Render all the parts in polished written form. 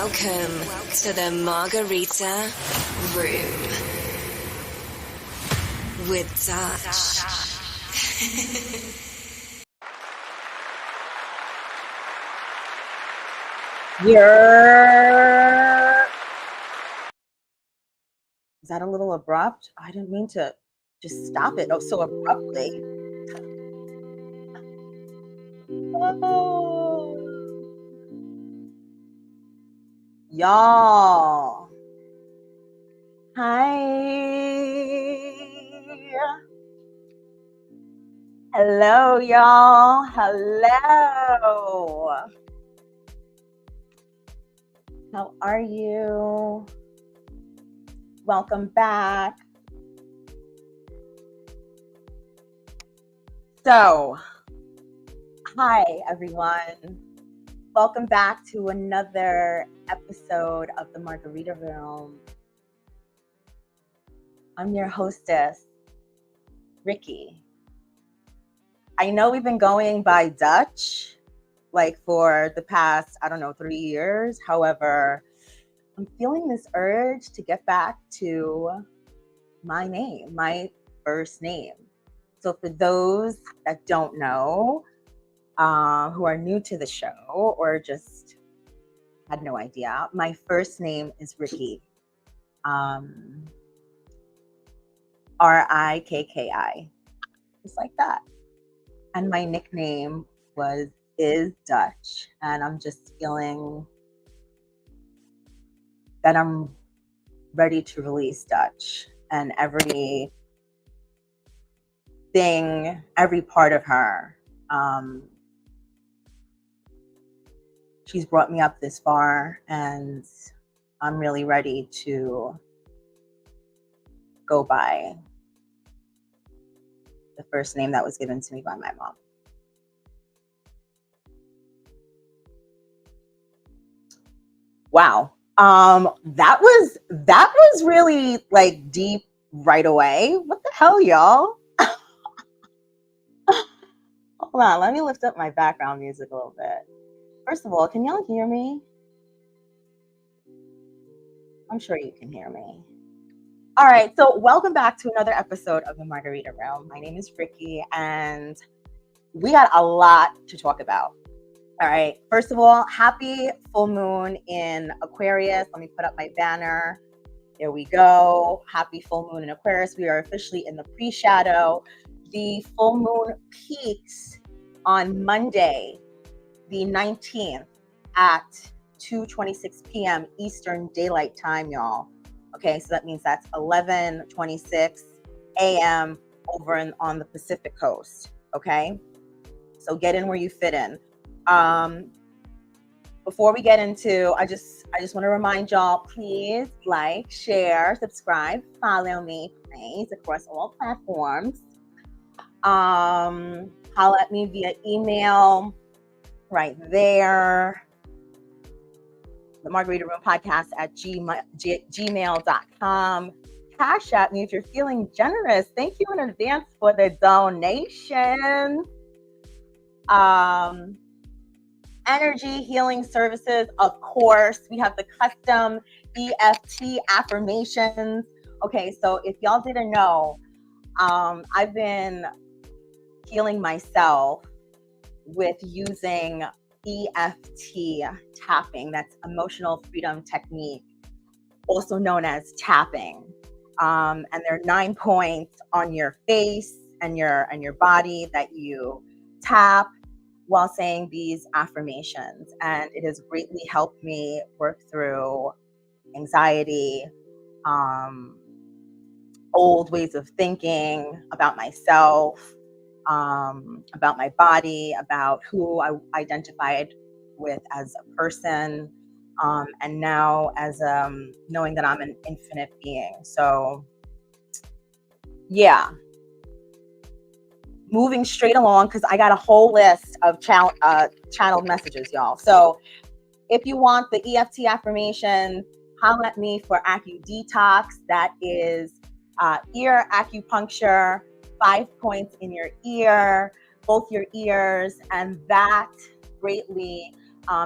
Welcome to the Margarita Room with Dutch. Is that a little abrupt? I didn't mean to just stop it so abruptly. Oh. Y'all. Hi. Hello, y'all. Hello. How are you? Welcome back. So, hi, everyone. Welcome back to another episode of the Margarita Room. I'm your hostess, Ricky. I know we've been going by Dutch, for the past, 3 years. However, I'm feeling this urge to get back to my name, my first name. So for those that don't know, who are new to the show or just had no idea, my first name is Ricky. R-I-K-K-I, just like that. And my nickname is Dutch, and I'm just feeling that I'm ready to release Dutch and every part of her. She's brought me up this far, and I'm really ready to go by the first name that was given to me by my mom. Wow. That was really deep right away. What the hell, y'all? Hold on, let me lift up my background music a little bit. First of all, can y'all hear me? I'm sure you can hear me. All right, so welcome back to another episode of the Margarita Room. My name is Ricky, and we got a lot to talk about. All right, first of all, happy full moon in Aquarius. Let me put up my banner. There we go. Happy full moon in Aquarius. We are officially in the pre-shadow. The full moon peaks on Monday, the 19th at 2:26 p.m. Eastern Daylight Time, y'all. Okay, so that means that's 11:26 a.m. over on the Pacific Coast. Okay, so get in where you fit in. Before we get into, I just want to remind y'all, please like, share, subscribe, follow me, please, across all platforms. Holla at me via email right there. The Margarita Room Podcast at gmail.com. Cash at me if you're feeling generous. Thank you in advance for the donation. Energy healing services, of course. We have the custom EFT affirmations. Okay, so if y'all didn't know, I've been healing myself with using EFT tapping. That's emotional freedom technique, also known as tapping. And there are 9 points on your face and your body that you tap while saying these affirmations. And it has greatly helped me work through anxiety, old ways of thinking about myself, about my body, about who I identified with as a person, and now as knowing that I'm an infinite being. So yeah, moving straight along, because I got a whole list of channeled messages, y'all. So if you want the EFT affirmation, holler at me for Acu Detox. That is ear acupuncture, 5 points in your ear, both your ears, and that greatly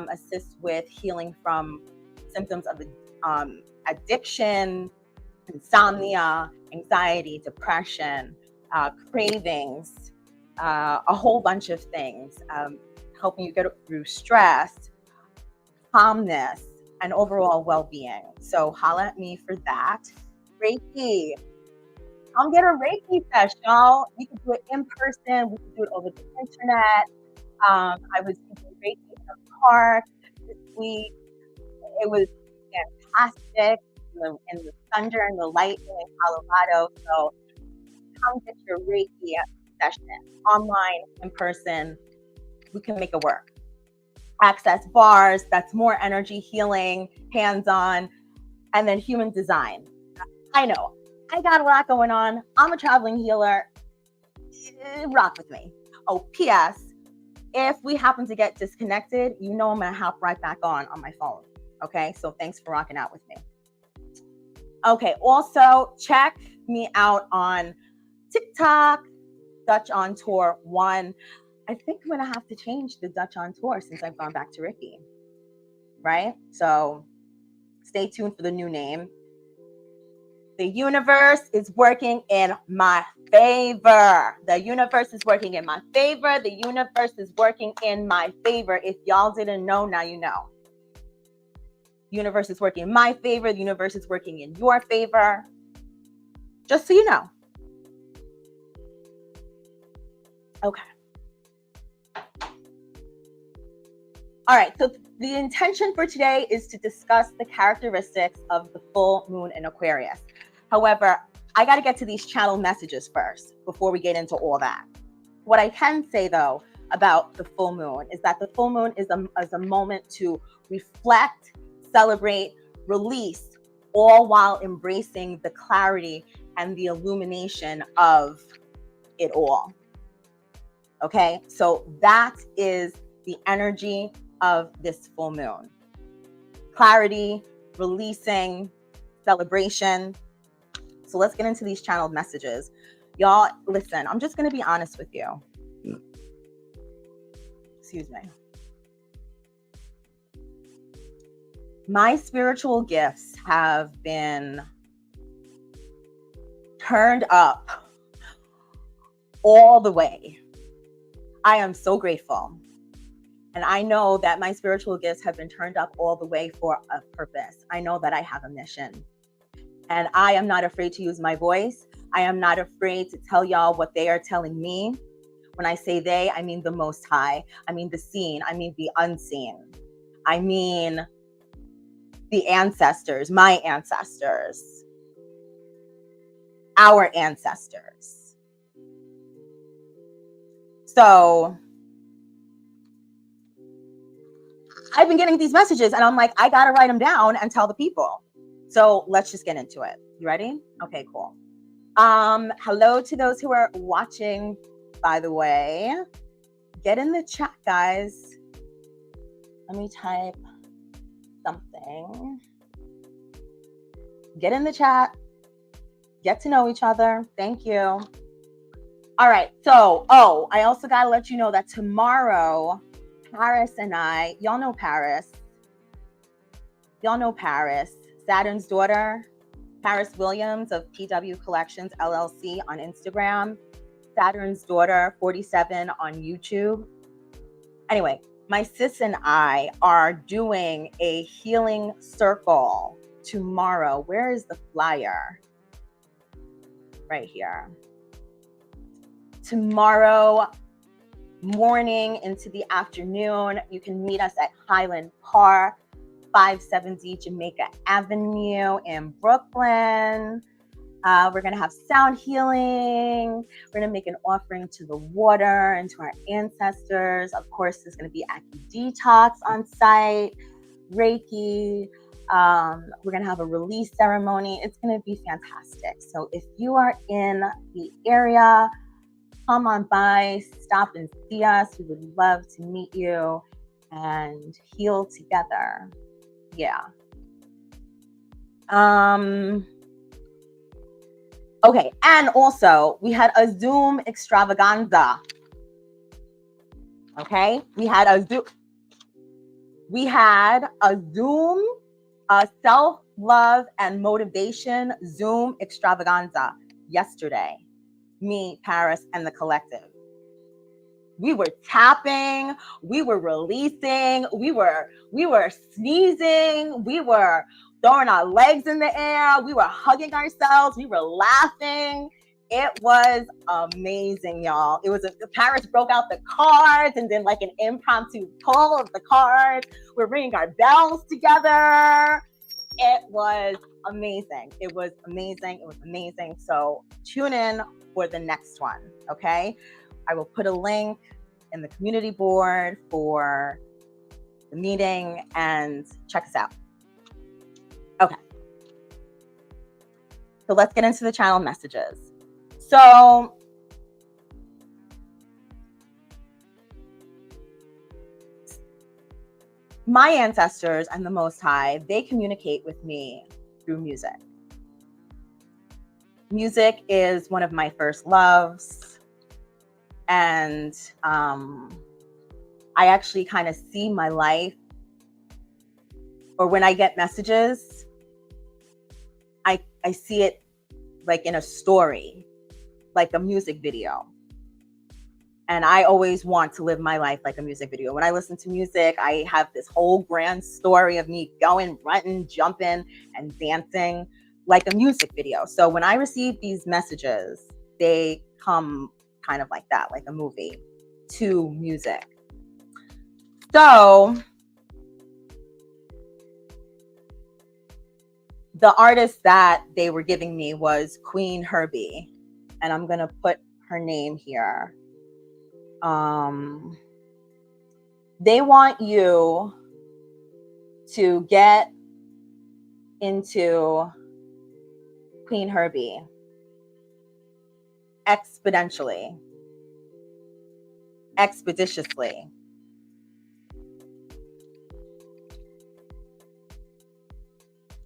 assists with healing from symptoms of addiction, insomnia, anxiety, depression, cravings, a whole bunch of things, helping you get through stress, calmness, and overall well-being. So holla at me for that. Reiki. Come get a Reiki session, y'all. We can do it in person. We can do it over the internet. I was teaching Reiki in a park this week. It was fantastic in the thunder and the lightning in Colorado. So come get your Reiki session, online, in person. We can make it work. Access bars, that's more energy healing, hands-on, and then human design. I know, I got a lot going on. I'm a traveling healer. Rock with me. Oh, P.S. If we happen to get disconnected, you know I'm going to hop right back on my phone. Okay, so thanks for rocking out with me. Okay, also check me out on TikTok, Dutch on Tour 1. I think I'm going to have to change the Dutch on Tour since I've gone back to Ricky, right? So stay tuned for the new name. The universe is working in my favor. The universe is working in my favor. The universe is working in my favor. If y'all didn't know, now you know. Universe is working in my favor. The universe is working in your favor. Just so you know. Okay. All right, so the intention for today is to discuss the characteristics of the full moon in Aquarius. However, I got to get to these channel messages first before we get into all that. What I can say, though, about the full moon is that the full moon is a moment to reflect, celebrate, release, all while embracing the clarity and the illumination of it all. Okay, so that is the energy of this full moon. Clarity, releasing, celebration. So let's get into these channeled messages. Y'all, listen, I'm just going to be honest with you. Excuse me. My spiritual gifts have been turned up all the way. I am so grateful. And I know that my spiritual gifts have been turned up all the way for a purpose. I know that I have a mission. And I am not afraid to use my voice. I am not afraid to tell y'all what they are telling me. When I say they, I mean the Most High. I mean the seen. I mean the unseen. I mean the ancestors, my ancestors, our ancestors. So I've been getting these messages and I'm like, I got to write them down and tell the people. So let's just get into it. You ready? Okay, cool. Hello to those who are watching, by the way. Get in the chat, guys. Let me type something. Get in the chat. Get to know each other. Thank you. All right. So, I also got to let you know that tomorrow, Paris and I, y'all know Paris, Saturn's daughter, Paris Williams of PW Collections LLC on Instagram, Saturn's daughter 47 on YouTube. Anyway, my sis and I are doing a healing circle tomorrow. Where is the flyer? Right here. Tomorrow morning into the afternoon, you can meet us at Highland Park, 570 Jamaica Avenue in Brooklyn. We're going to have sound healing. We're going to make an offering to the water and to our ancestors. Of course, there's going to be Aki Detox on site, Reiki. We're going to have a release ceremony. It's going to be fantastic. So if you are in the area, come on by, stop and see us. We would love to meet you and heal together. Yeah. Okay, and also we had a Zoom extravaganza. Okay, we had a Zoom Self-love and motivation Zoom extravaganza yesterday. Me, Paris, and the collective. We were tapping, we were releasing, we were sneezing, we were throwing our legs in the air, we were hugging ourselves, we were laughing. It was amazing, y'all. It was Paris broke out the cards and then like an impromptu pull of the cards. We're ringing our bells together. It was amazing. It was amazing. It was amazing. So tune in for the next one, okay? I will put a link in the community board for the meeting and check us out. Okay. So let's get into the channel messages. So my ancestors and the Most High, they communicate with me through music. Music is one of my first loves. And I actually kind of see my life, or when I get messages, I see it like in a story, like a music video. And I always want to live my life like a music video. When I listen to music, I have this whole grand story of me going, running, jumping, and dancing like a music video. So when I receive these messages, they come kind of like that, like a movie to music. So the artist that they were giving me was Queen Herbie, and I'm gonna put her name here. They want you to get into Queen Herbie exponentially, expeditiously.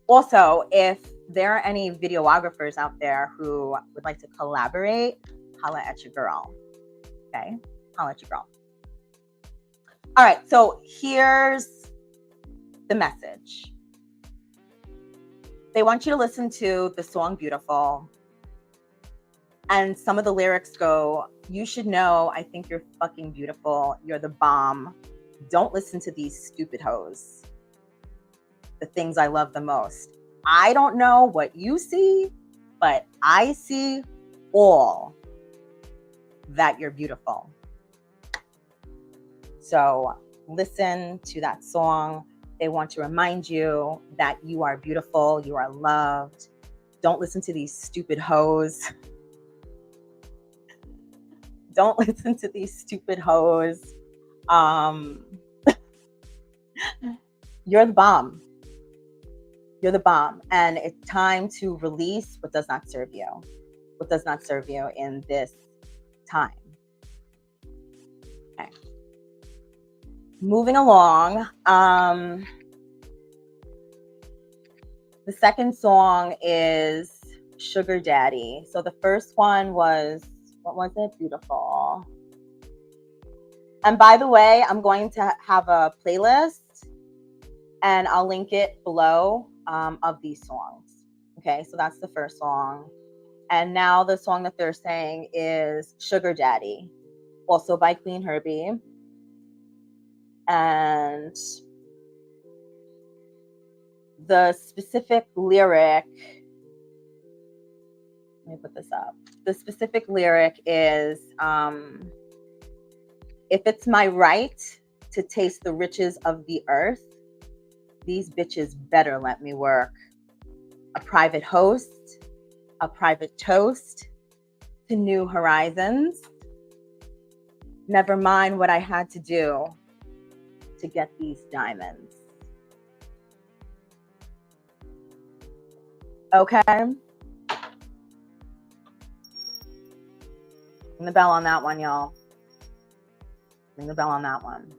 Also, if there are any videographers out there who would like to collaborate, holla at your girl. Okay, holla at your girl. All right, so here's the message. They want you to listen to the song Beautiful. And some of the lyrics go, you should know, I think you're fucking beautiful. You're the bomb. Don't listen to these stupid hoes. The things I love the most. I don't know what you see, but I see all that you're beautiful. So listen to that song. They want to remind you that you are beautiful, you are loved. Don't listen to these stupid hoes. Don't listen to these stupid hoes. You're the bomb. You're the bomb. And it's time to release what does not serve you. What does not serve you in this time. Okay. Moving along. The second song is Sugar Daddy. So the first one was, what was it? Beautiful. And by the way, I'm going to have a playlist and I'll link it below of these songs. Okay, so that's the first song. And now the song that they're saying is Sugar Daddy, also by Queen Herbie. And the specific lyric, let me put this up. The specific lyric is, if it's my right to taste the riches of the earth, these bitches better let me work. A private host, a private toast to new horizons. Never mind what I had to do to get these diamonds. Okay. Ring the bell on that one, y'all. Ring the bell on that one.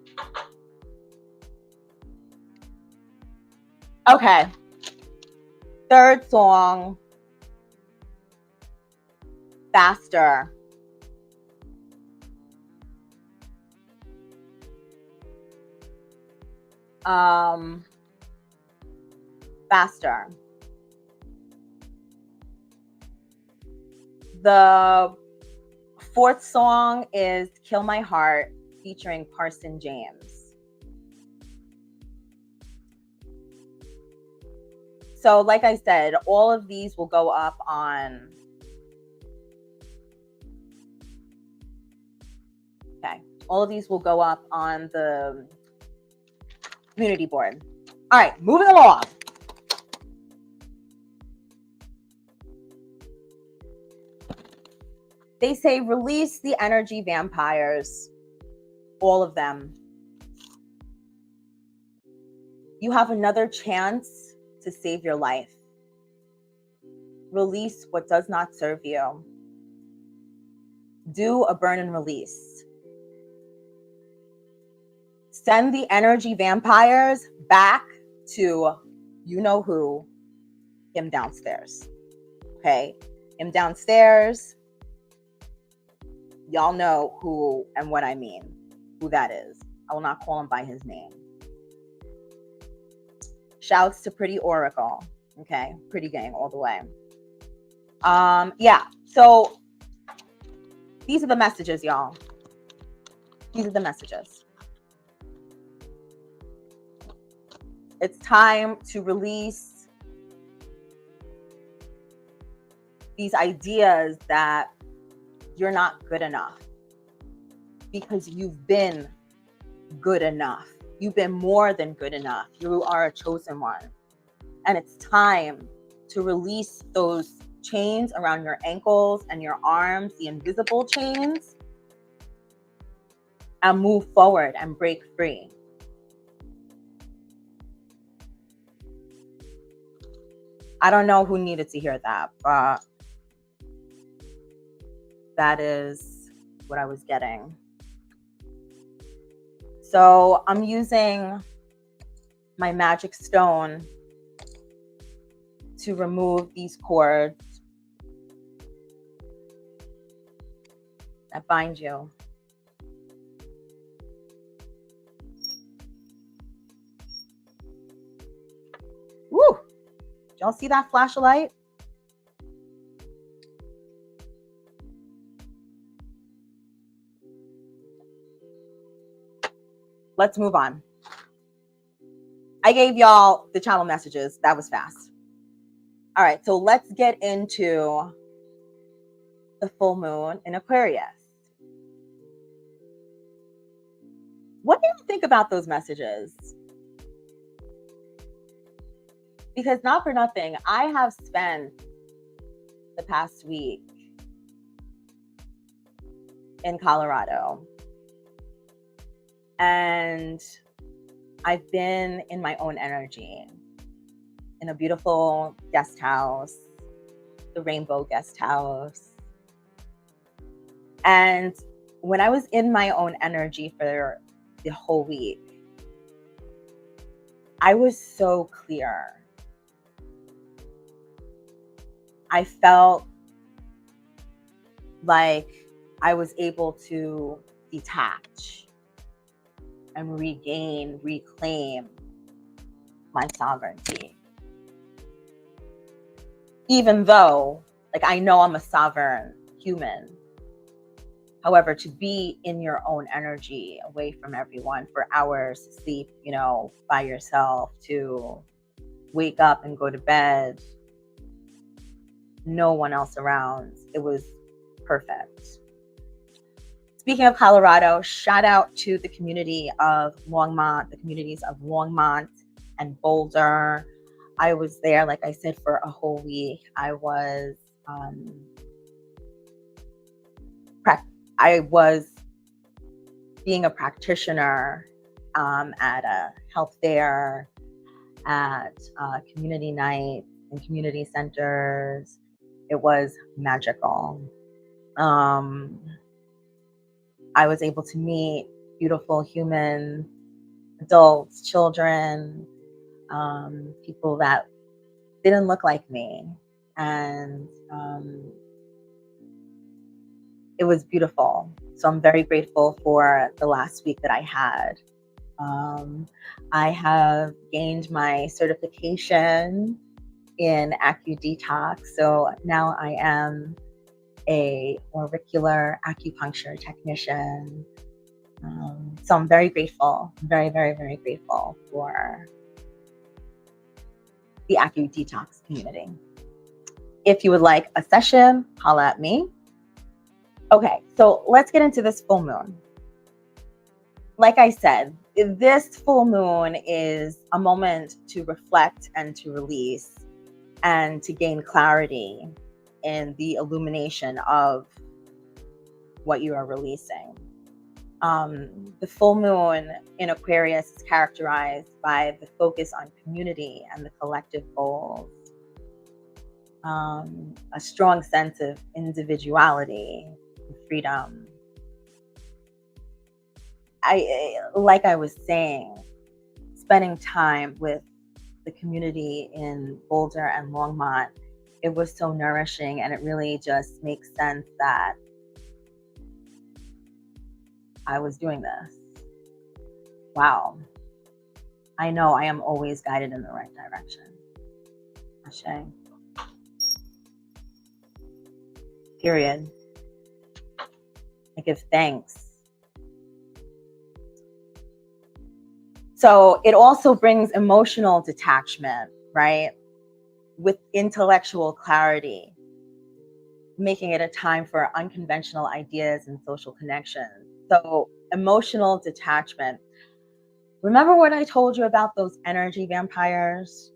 Okay. Third song. Faster. faster. The fourth song is Kill My Heart featuring Parson James. So like I said, all of these will go up on, all of these will go up on the community board. All right, moving along. They say release the energy vampires, all of them. You have another chance to save your life. Release what does not serve you. Do a burn and release. Send the energy vampires back to you know who, him downstairs. Okay, him downstairs. Y'all know who and what I mean, who that is. I will not call him by his name. Shouts to Pretty Oracle. Okay, Pretty Gang all the way. Yeah, so these are the messages, y'all. These are the messages. It's time to release these ideas that you're not good enough, because you've been good enough. You've been more than good enough. You are a chosen one. And it's time to release those chains around your ankles and your arms, the invisible chains, and move forward and break free. I don't know who needed to hear that, but that is what I was getting. So I'm using my magic stone to remove these cords that bind you. Woo! Y'all see that flashlight? Let's move on. I gave y'all the channel messages. That was fast. All right, so let's get into the full moon in Aquarius. What do you think about those messages? Because not for nothing, I have spent the past week in Colorado. And I've been in my own energy in a beautiful guest house, the Rainbow Guest House. And when I was in my own energy for the whole week, I was so clear. I felt like I was able to detach and reclaim my sovereignty. Even though, like, I know I'm a sovereign human. However, to be in your own energy, away from everyone for hours, to sleep, you know, by yourself, to wake up and go to bed, no one else around. It was perfect. Speaking of Colorado, shout out to the community of Longmont, the communities of Longmont and Boulder. I was there, like I said, for a whole week. I was being a practitioner at a health fair, at community nights and community centers. It was magical. I was able to meet beautiful humans, adults, children, people that didn't look like me. And it was beautiful. So I'm very grateful for the last week that I had. I have gained my certification in AcuDetox. So now I am a auricular acupuncture technician. So I'm very grateful, very, very, very grateful for the AcuDetox community. If you would like a session, holla at me. Okay, so let's get into this full moon. Like I said, this full moon is a moment to reflect and to release and to gain clarity in the illumination of what you are releasing. The full moon in Aquarius is characterized by the focus on community and the collective goals, a strong sense of individuality and freedom. Like I was saying, spending time with the community in Boulder and Longmont, it was so nourishing, and it really just makes sense that I was doing this. Wow. I know I am always guided in the right direction. Ashe. Period. I give thanks. So it also brings emotional detachment, right? With intellectual clarity, making it a time for unconventional ideas and social connections. So emotional detachment. Remember what I told you about those energy vampires?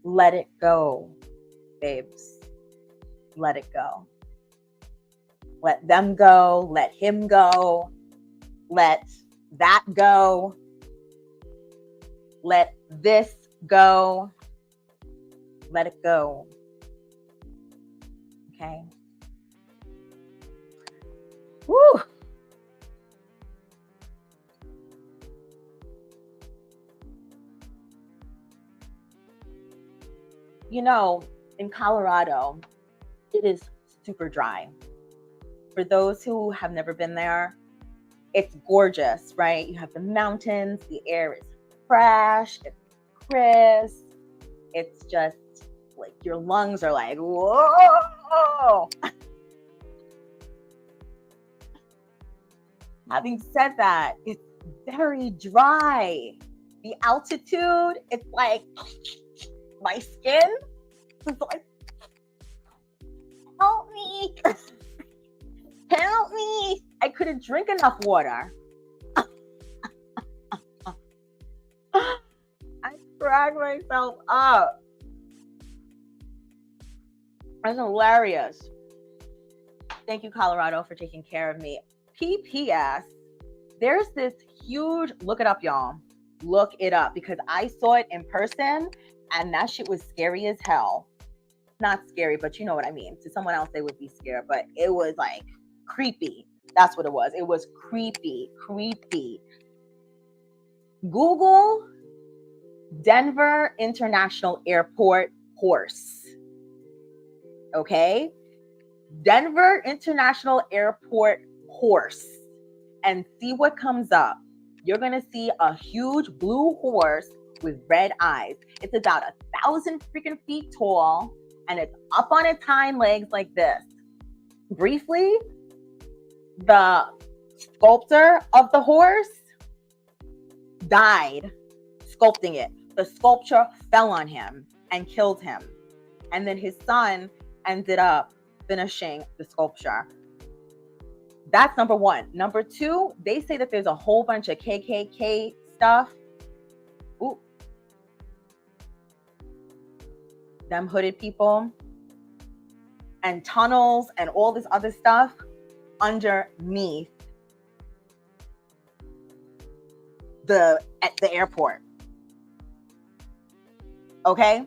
Let it go, babes. Let it go. Let them go. Let him go. Let that go. Let this go. Let it go. Okay. Woo. You know, in Colorado, it is super dry. For those who have never been there, it's gorgeous, right? You have the mountains, the air is fresh, it's crisp. It's just like your lungs are like, whoa. Having said that, it's very dry. The altitude, it's like my skin is like, help me. Help me. I couldn't drink enough water. I cracked myself up. That's hilarious. Thank you, Colorado, for taking care of me. PPS, there's this huge, look it up, y'all. Look it up, because I saw it in person and that shit was scary as hell. Not scary, but you know what I mean. To someone else, they would be scared, but it was like creepy. That's what it was. It was creepy. Google Denver International Airport horse. Okay? Denver International Airport horse. And see what comes up. You're going to see a huge blue horse with red eyes. It's about 1,000 freaking feet tall, and it's up on its hind legs like this. Briefly, the sculptor of the horse died sculpting it. The sculpture fell on him and killed him. And then his son ended up finishing the sculpture. That's number one. Number two, they say that there's a whole bunch of KKK stuff. Ooh. Them hooded people. And tunnels and all this other stuff underneath at the airport. Okay?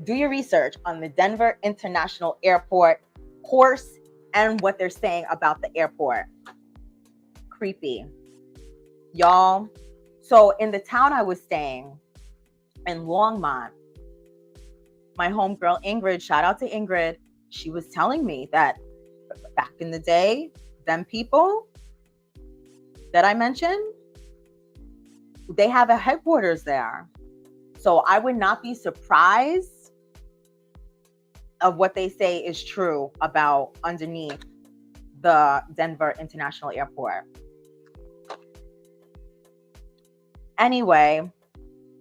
Do your research on the Denver International Airport horse and what they're saying about the airport. Creepy. Y'all. So in the town I was staying in Longmont, my homegirl Ingrid, shout out to Ingrid, she was telling me that back in the day, them people, that I mentioned, they have a headquarters there. So I would not be surprised of what they say is true about underneath the Denver International Airport. Anyway,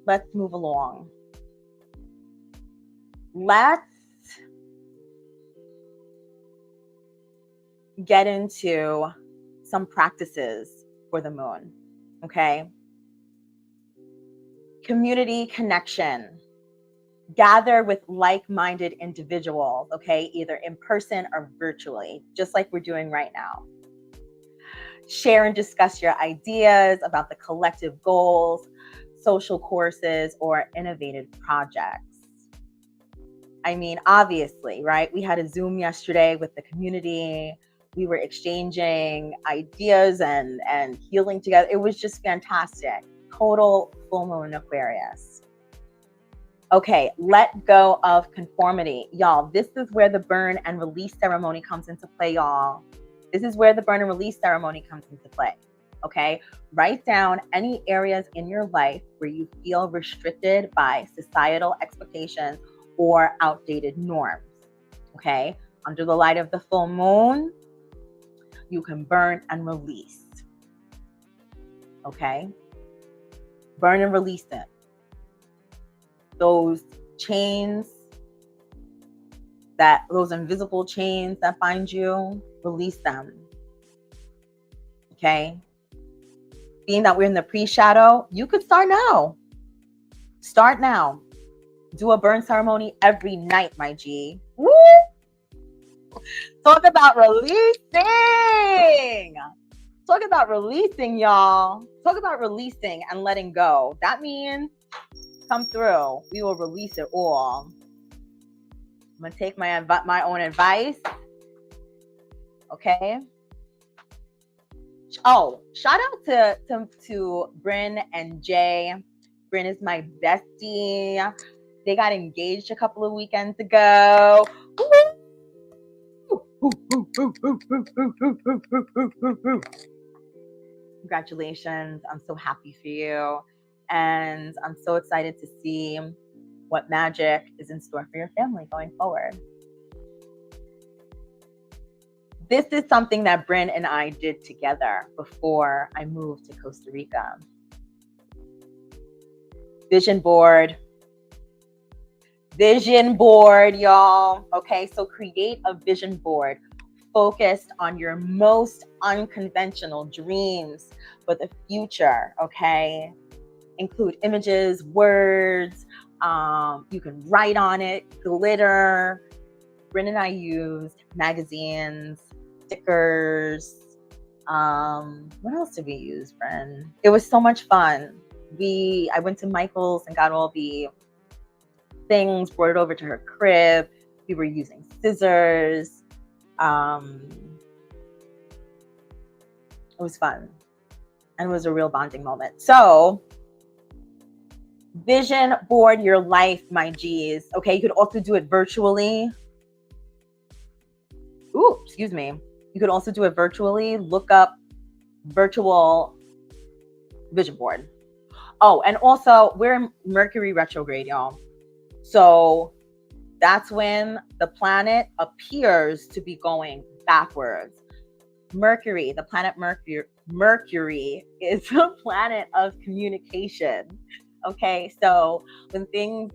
let's move along. Let's get into some practices for the moon, okay? Community connection. Gather with like-minded individuals, okay? Either in person or virtually, just like we're doing right now. Share and discuss your ideas about the collective goals, social courses, or innovative projects. I mean, obviously, right? We had a Zoom yesterday with the community. We were exchanging ideas and healing together. It was just fantastic. Total full moon Aquarius. Okay, let go of conformity. Y'all, this is where the burn and release ceremony comes into play, y'all. This is where the burn and release ceremony comes into play. Okay, write down any areas in your life where you feel restricted by societal expectations or outdated norms. Okay, under the light of the full moon, you can burn and release. Okay, burn and release it. Those chains, those invisible chains that bind you, release them. Okay, being that we're in the pre-shadow, you could start now. Start now. Do a burn ceremony every night, my G. Woo! Talk about releasing. Talk about releasing, y'all. Talk about releasing and letting go. That means come through. We will release it all. I'm going to take my own advice. Okay. Oh, shout out to Bryn and Jay. Bryn is my bestie. They got engaged a couple of weekends ago. Congratulations. I'm so happy for you. And I'm so excited to see what magic is in store for your family going forward. This is something that Bryn and I did together before I moved to Costa Rica. Vision board, y'all. Okay, so create a vision board focused on your most unconventional dreams for the future, okay? Include images, words, you can write on it, glitter. Bryn and I used magazines, stickers. What else did we use, Bryn? It was so much fun. I went to Michael's and got all the things, brought it over to her crib. We were using scissors. It was fun. And it was a real bonding moment. So, vision board your life, my G's. Okay, you could also do it virtually. Ooh, excuse me. You could also do it virtually. Look up virtual vision board. Oh, and also we're in Mercury retrograde, y'all. So that's when the planet appears to be going backwards. Mercury, the planet Mercury is a planet of communication. Okay, so when things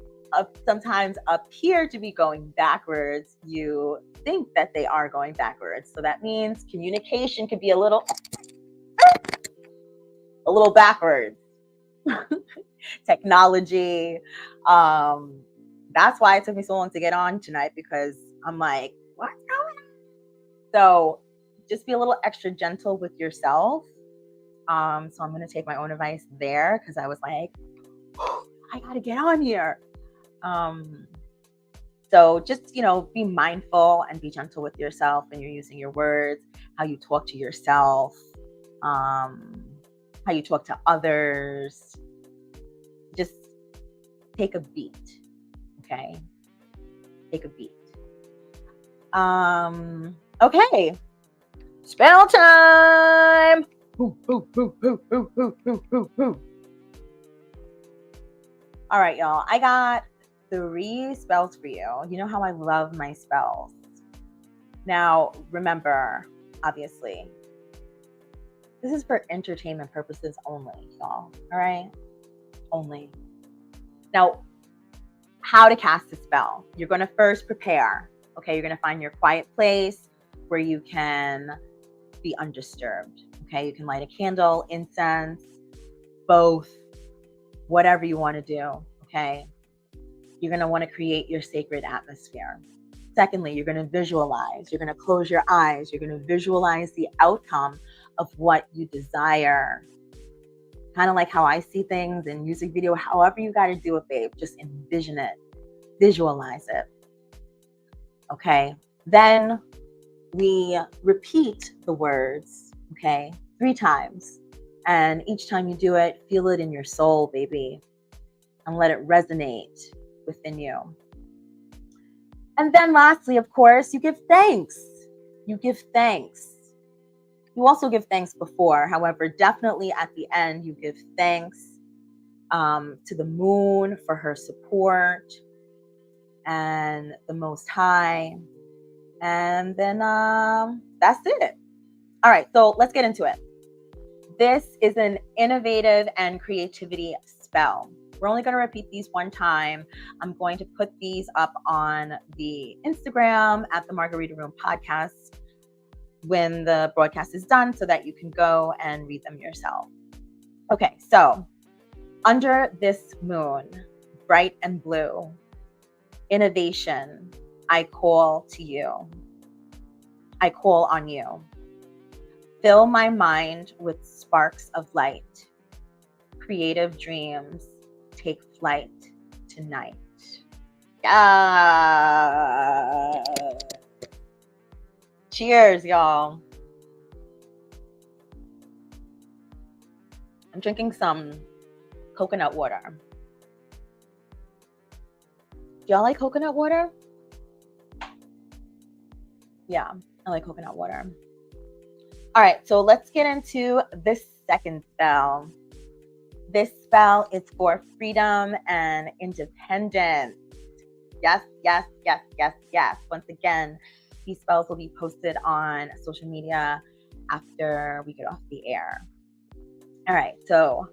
sometimes appear to be going backwards, you think that they are going backwards. So that means communication could be a little backwards. Technology. That's why it took me so long to get on tonight, because I'm like, what's going on? So just be a little extra gentle with yourself. So I'm going to take my own advice there, because I was like, I got to get on here. So just, be mindful and be gentle with yourself when you're using your words, how you talk to yourself, how you talk to others. Just take a beat. Okay. Take a beat. Okay. Spell time. Boo, boo, boo, boo, boo, boo, boo, boo, boo. All right, y'all. I got 3 spells for you. You know how I love my spells. Now, remember, obviously, this is for entertainment purposes only, y'all. All right? Only. Now, how to cast a spell. You're going to first prepare. Okay, you're going to find your quiet place where you can be undisturbed. Okay, you can light a candle, incense, both, whatever you want to do. Okay, you're going to want to create your sacred atmosphere. Secondly, you're going to visualize. You're going to close your eyes. You're going to visualize the outcome of what you desire. Kind of like how I see things in music video, however you got to do it, babe. Just envision it. Visualize it. Okay. Then we repeat the words, okay, 3 times. And each time you do it, feel it in your soul, baby. And let it resonate within you. And then lastly, of course, you give thanks. You give thanks. You also give thanks before. However, definitely at the end, you give thanks to the moon for her support and the Most High. And then that's it. All right, so let's get into it. This is an innovative and creativity spell. We're only going to repeat these 1 time. I'm going to put these up on the Instagram at the Margarita Room Podcast when the broadcast is done so that you can go and read them yourself. Okay, so under this moon, bright and blue, innovation, I call to you. I call on you. Fill my mind with sparks of light. Creative dreams take flight tonight. Cheers, y'all. I'm drinking some coconut water. Do y'all like coconut water? Yeah, I like coconut water. All right, so let's get into this second spell. This spell is for freedom and independence. Yes, yes, yes, yes, yes. Once again, these spells will be posted on social media after we get off the air. All right, so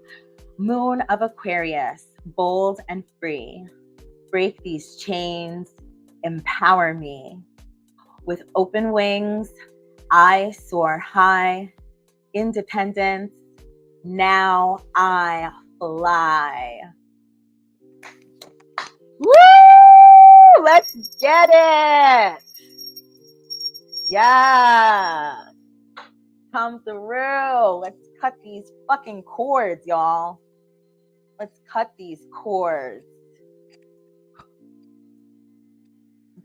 Moon of Aquarius, bold and free. Break these chains, empower me. With open wings, I soar high. Independence, now I fly. Woo! Let's get it. Yeah. Come through. Let's cut these fucking cords, y'all. Let's cut these cords.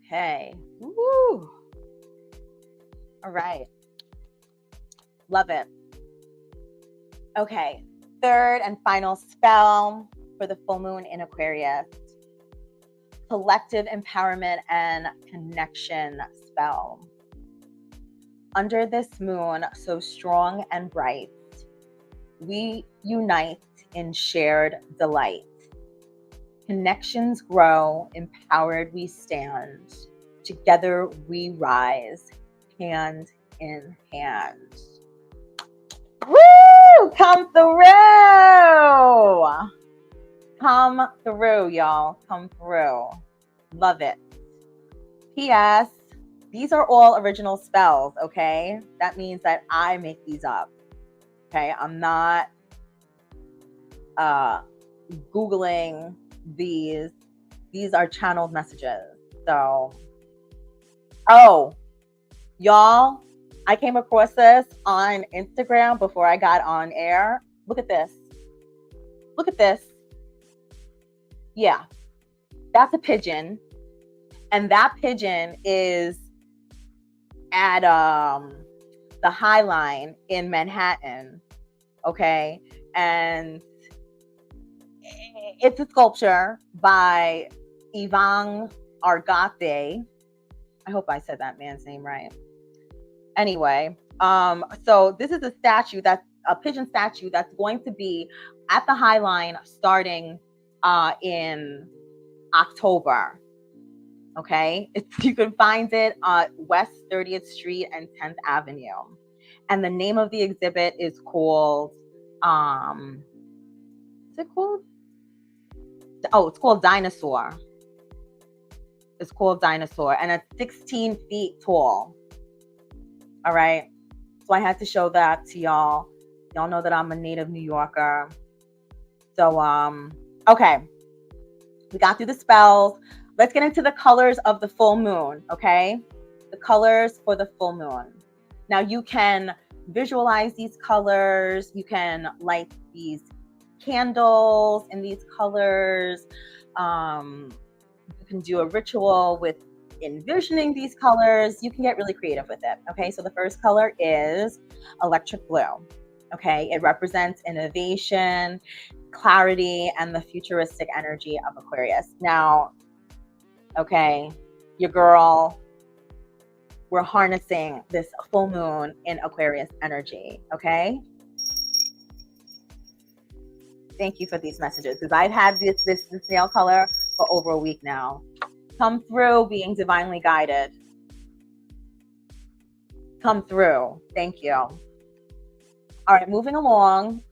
Okay. Woo. All right. Love it. Okay. Third and final spell for the full moon in Aquarius. Collective empowerment and connection spell. Under this moon, so strong and bright, we unite in shared delight. Connections grow, empowered we stand. Together we rise, hand in hand. Woo! Come through! Come through, y'all. Come through. Love it. P.S. These are all original spells, okay? That means that I make these up. Okay? I'm not Googling these. These are channeled messages. So, y'all, I came across this on Instagram before I got on air. Look at this. Look at this. Yeah, that's a pigeon. And that pigeon is at the High Line in Manhattan. Okay. And it's a sculpture by Ivan Argate. I hope I said that man's name right. Anyway, so this is a statue that's a pigeon statue that's going to be at the High Line starting in October. Okay, you can find it on West 30th Street and 10th Avenue. And the name of the exhibit is called, is it called? Oh, it's called Dinosaur. It's called Dinosaur, and it's 16 feet tall. All right. So I had to show that to y'all. Y'all know that I'm a native New Yorker. So, okay. We got through the spells. Let's get into the colors of the full moon, okay? The colors for the full moon. Now you can visualize these colors. You can light these candles in these colors. You can do a ritual with envisioning these colors. You can get really creative with it, okay? So the first color is electric blue, okay? It represents innovation, clarity, and the futuristic energy of Aquarius. Now, okay, your girl, we're harnessing this full moon in Aquarius energy, okay? Thank you for these messages, because I've had this nail color for over a week now. Come through, being divinely guided. Come through. Thank you. All right, moving along.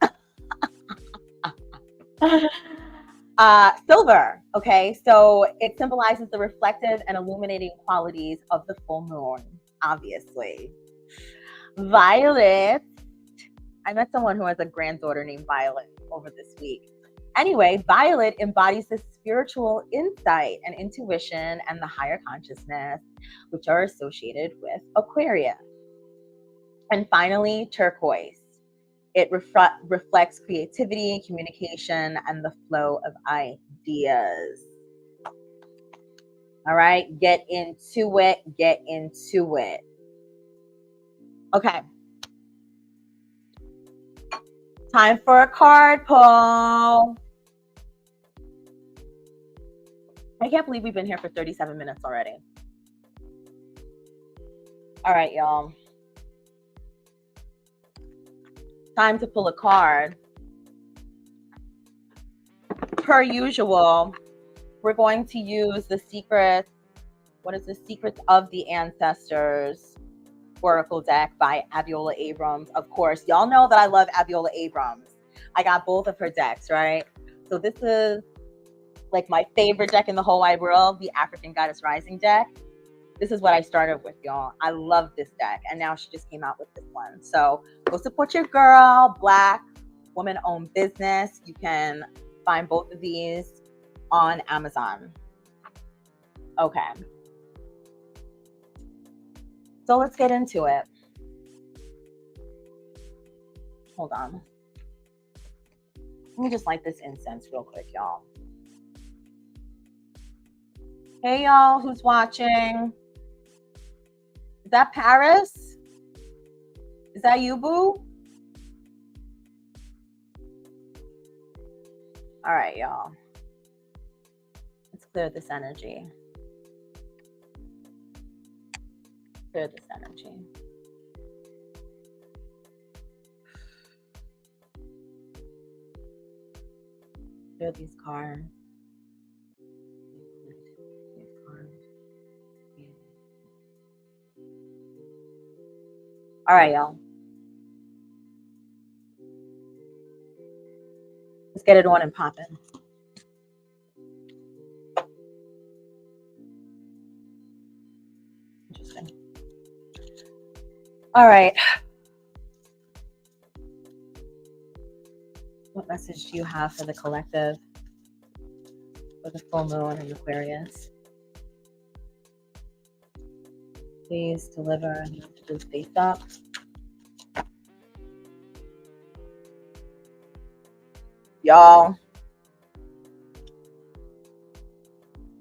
Silver, okay? So it symbolizes the reflective and illuminating qualities of the full moon, obviously. Violet. I met someone who has a granddaughter named Violet over this week. Anyway, violet embodies the spiritual insight and intuition and the higher consciousness, which are associated with Aquarius. And finally, turquoise. It reflects creativity, communication, and the flow of ideas. All right, get into it, get into it. Okay. Time for a card pull. I can't believe we've been here for 37 minutes already. All right, y'all. Time to pull a card. Per usual, we're going to use the secrets. What is the Secrets of the Ancestors Oracle deck by Abiola Abrams. Of course, y'all know that I love Abiola Abrams. I got both of her decks, right? So this is like my favorite deck in the whole wide world, the African Goddess Rising deck. This is what I started with, y'all. I love this deck. And now she just came out with this one. So go support your girl, Black woman-owned business. You can find both of these on Amazon. Okay. So let's get into it. Hold on. Let me just light this incense real quick, y'all. Hey, y'all, who's watching? Is that Paris? Is that you, boo? All right, y'all. Let's clear this energy. Clear this energy. Clear these cards. These cards. All right, y'all. Let's get it on and popping. Interesting. All right. What message do you have for the collective for the full moon in Aquarius? Please deliver and do face up. Y'all,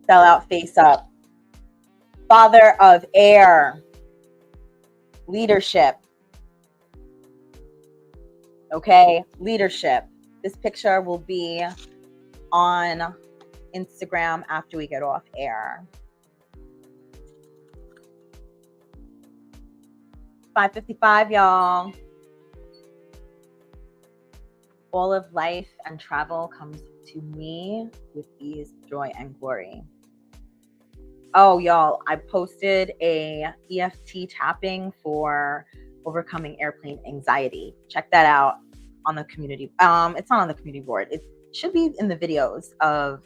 spell out face up. Father of air, leadership. Okay, leadership. This picture will be on Instagram after we get off air. 5:55, y'all. All of life and travel comes to me with ease, joy, and glory. Oh, y'all, I posted a EFT tapping for overcoming airplane anxiety. Check that out on the community. It's not on the community board. It should be in the videos of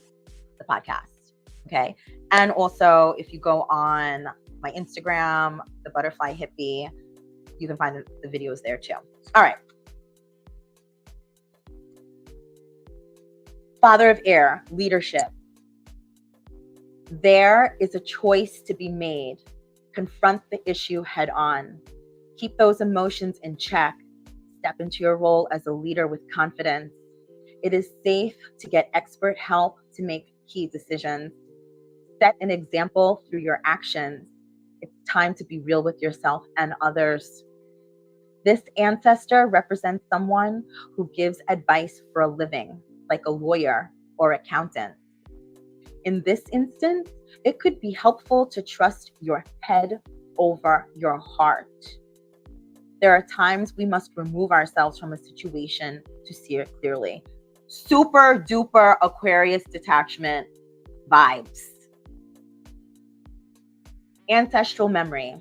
the podcast. Okay. And also, if you go on my Instagram, the Butterfly Hippie, you can find the videos there too. All right. Father of Air, leadership. There is a choice to be made. Confront the issue head on. Keep those emotions in check. Step into your role as a leader with confidence. It is safe to get expert help to make key decisions. Set an example through your actions. It's time to be real with yourself and others. This ancestor represents someone who gives advice for a living, like a lawyer or accountant. In this instance, it could be helpful to trust your head over your heart. There are times we must remove ourselves from a situation to see it clearly. Super duper Aquarius detachment vibes. Ancestral memory.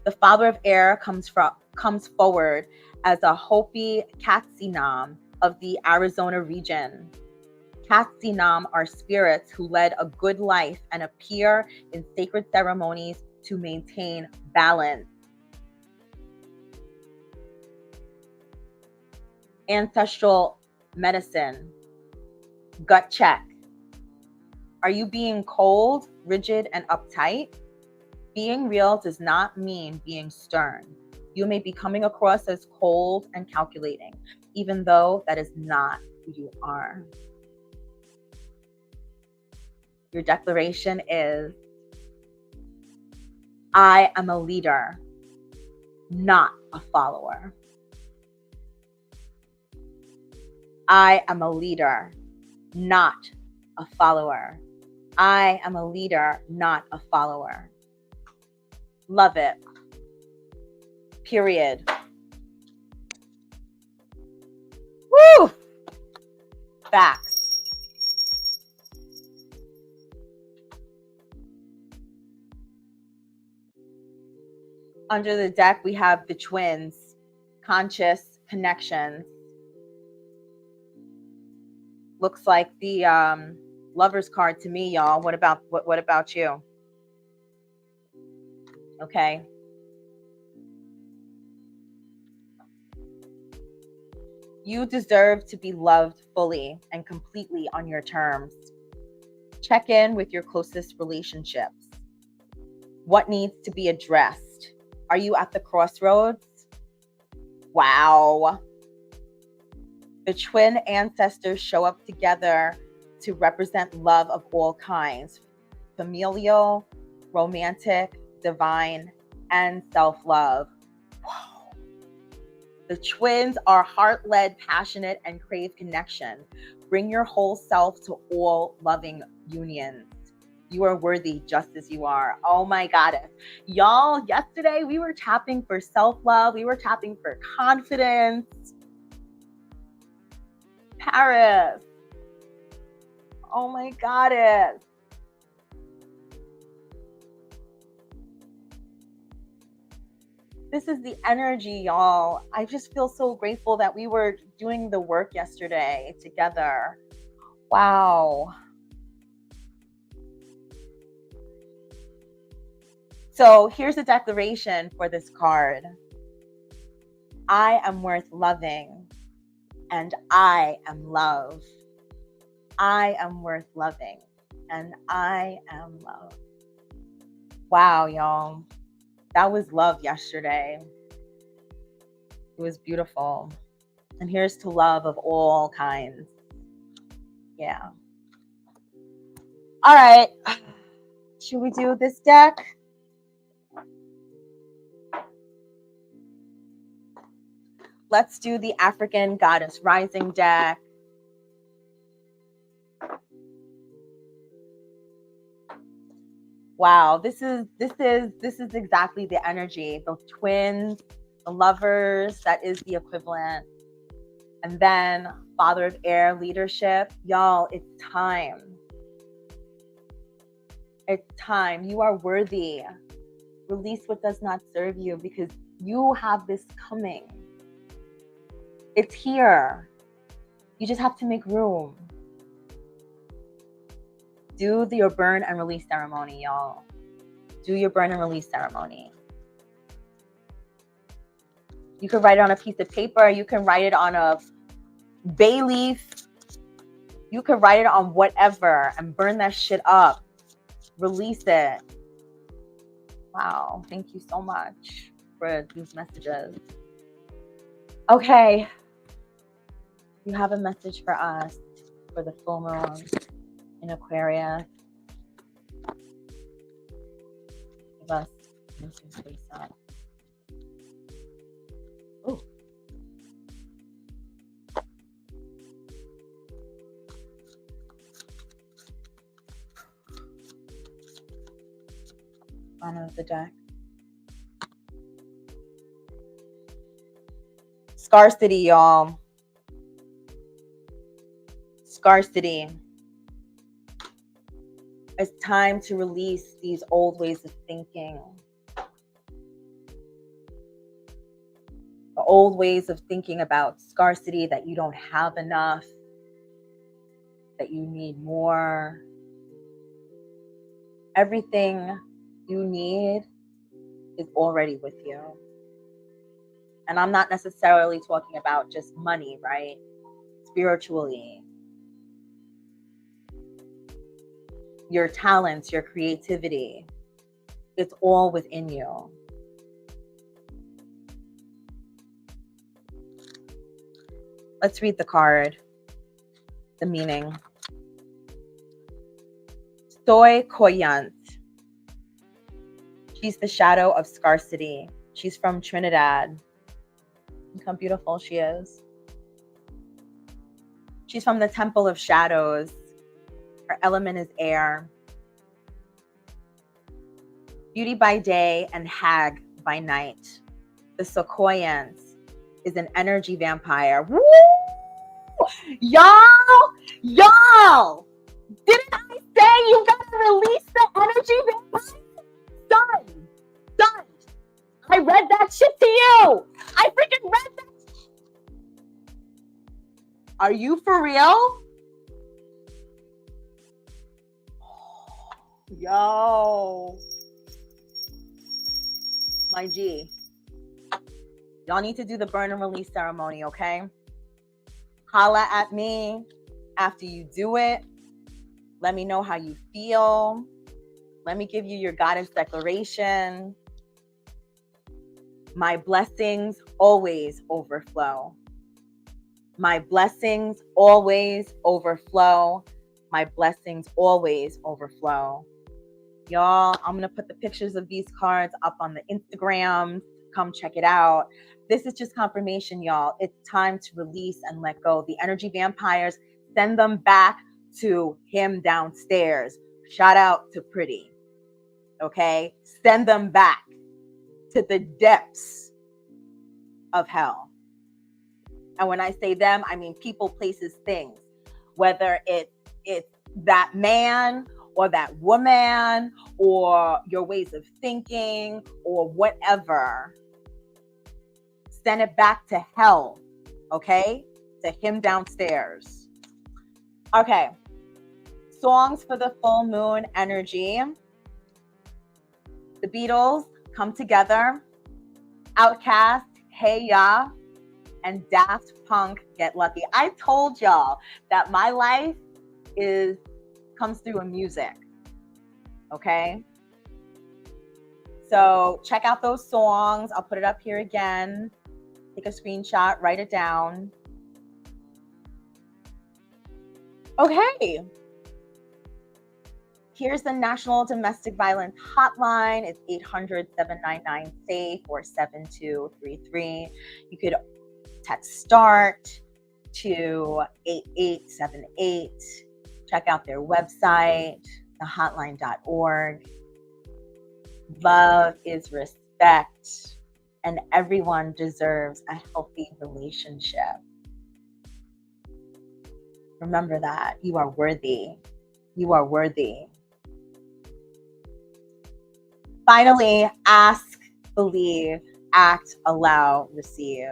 The Father of Air comes forward as a Hopi Katsinam of the Arizona region. Katsinam are spirits who led a good life and appear in sacred ceremonies to maintain balance. Ancestral medicine. Gut check. Are you being cold, rigid, and uptight? Being real does not mean being stern. You may be coming across as cold and calculating, even though that is not who you are. Your declaration is, I am a leader, not a follower. I am a leader, not a follower. I am a leader, not a follower. Love it. Period. Woo! Facts. Under the deck, we have the twins, conscious connections. Looks like the Lover's card to me, y'all. What about you? Okay. You deserve to be loved fully and completely on your terms. Check in with your closest relationships. What needs to be addressed? Are you at the crossroads? Wow. The twin ancestors show up together to represent love of all kinds, familial, romantic, divine, and self-love. Wow. The twins are heart-led, passionate, and crave connection. Bring your whole self to all loving unions. You are worthy just as you are. Oh my goddess. Y'all, yesterday we were tapping for self-love. We were tapping for confidence. Paris. Oh my goddess. This is the energy, y'all. I just feel so grateful that we were doing the work yesterday together. Wow. So here's a declaration for this card. I am worth loving, and I am love. I am worth loving, and I am love. Wow, y'all. That was love yesterday. It was beautiful. And here's to love of all kinds. Yeah. All right. Should we do this deck? Let's do the African Goddess Rising deck. Wow, this is exactly the energy. The twins, the lovers, that is the equivalent. And then Father of Air, leadership. Y'all, it's time. It's time. You are worthy. Release what does not serve you, because you have this coming. It's here. You just have to make room. Do your burn and release ceremony, y'all. Do your burn and release ceremony. You can write it on a piece of paper. You can write it on a bay leaf. You can write it on whatever and burn that shit up. Release it. Wow. Thank you so much for these messages. Okay. You have a message for us for the full moon in Aquarius. Give us some space up. Ooh. Bottom of the deck. Scarcity, y'all. Scarcity. It's time to release these old ways of thinking. The old ways of thinking about scarcity, that you don't have enough, that you need more. Everything you need is already with you. And I'm not necessarily talking about just money, right? Spiritually. Your talents, your creativity, it's all within you. Let's read the card, the meaning. Soy Koyant. She's the shadow of scarcity. She's from Trinidad. Look how beautiful she is. She's from the Temple of Shadows. Her element is air. Beauty by day and hag by night. The Sequoians is an energy vampire. Woo! Y'all! Didn't I say you gotta release the energy vampire? Done. I read that shit to you. I freaking read that. Are you for real? Yo. My G. Y'all need to do the burn and release ceremony, okay? Holla at me after you do it. Let me know how you feel. Let me give you your goddess declaration. My blessings always overflow. My blessings always overflow. My blessings always overflow. Y'all, I'm going to put the pictures of these cards up on the Instagram. Come check it out. This is just confirmation, y'all. It's time to release and let go. The energy vampires, send them back to him downstairs. Shout out to Pretty. Okay? Send them back to the depths of hell. And when I say them, I mean people, places, things. Whether it's that man or that woman or your ways of thinking or whatever. Send it back to hell, okay? To him downstairs. Okay. Songs for the full moon energy. The Beatles, Come Together. Outkast, Hey Ya. And Daft Punk, Get Lucky. I told y'all that my life comes through in music. Okay? So check out those songs. I'll put it up here again. Take a screenshot, write it down. Okay. Here's the National Domestic Violence Hotline. It's 800-799-SAFE or 7233. You could text START to 8878. Check out their website, thehotline.org. Love is respect, and everyone deserves a healthy relationship. Remember that. You are worthy. You are worthy. Finally, ask, believe, act, allow, receive.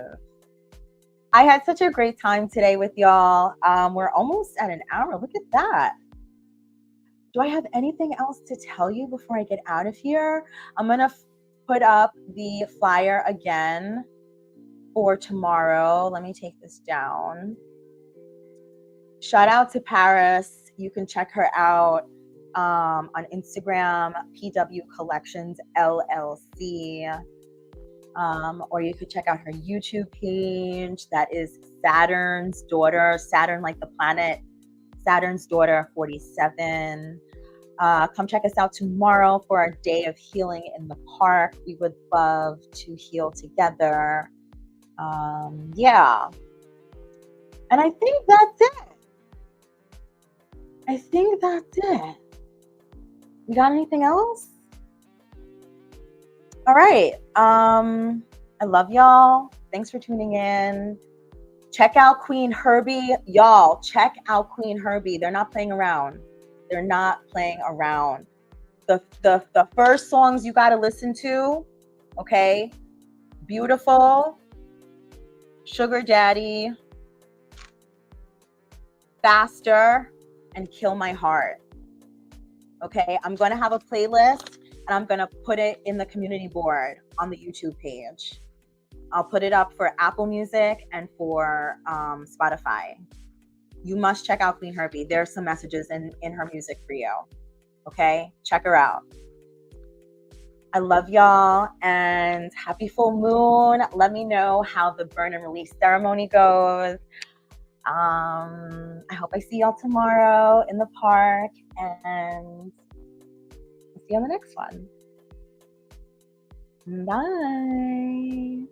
I had such a great time today with y'all. We're almost at an hour. Look at that. Do I have anything else to tell you before I get out of here? I'm going to put up the flyer again for tomorrow. Let me take this down. Shout out to Paris. You can check her out on Instagram, PW Collections LLC. Or you could check out her YouTube page. That is Saturn's Daughter. Saturn like the planet. Saturn's Daughter 47. Come check us out tomorrow for our day of healing in the park. We would love to heal together. Yeah. And I think that's it. I think that's it. You got anything else? All right. I love y'all. Thanks for tuning in. Check out Queen Herbie. Y'all, check out Queen Herbie. They're not playing around. They're not playing around. The first songs you got to listen to, okay? Beautiful, Sugar Daddy, Faster, and Kill My Heart. Okay, I'm going to have a playlist and I'm going to put it in the community board on the YouTube page. I'll put it up for Apple Music and for Spotify. You must check out Queen Herbie. There's some messages in her music for you. Okay, check her out. I love y'all and happy full moon. Let me know how the burn and release ceremony goes. I hope I see y'all tomorrow in the park, and I'll see you on the next one. Bye.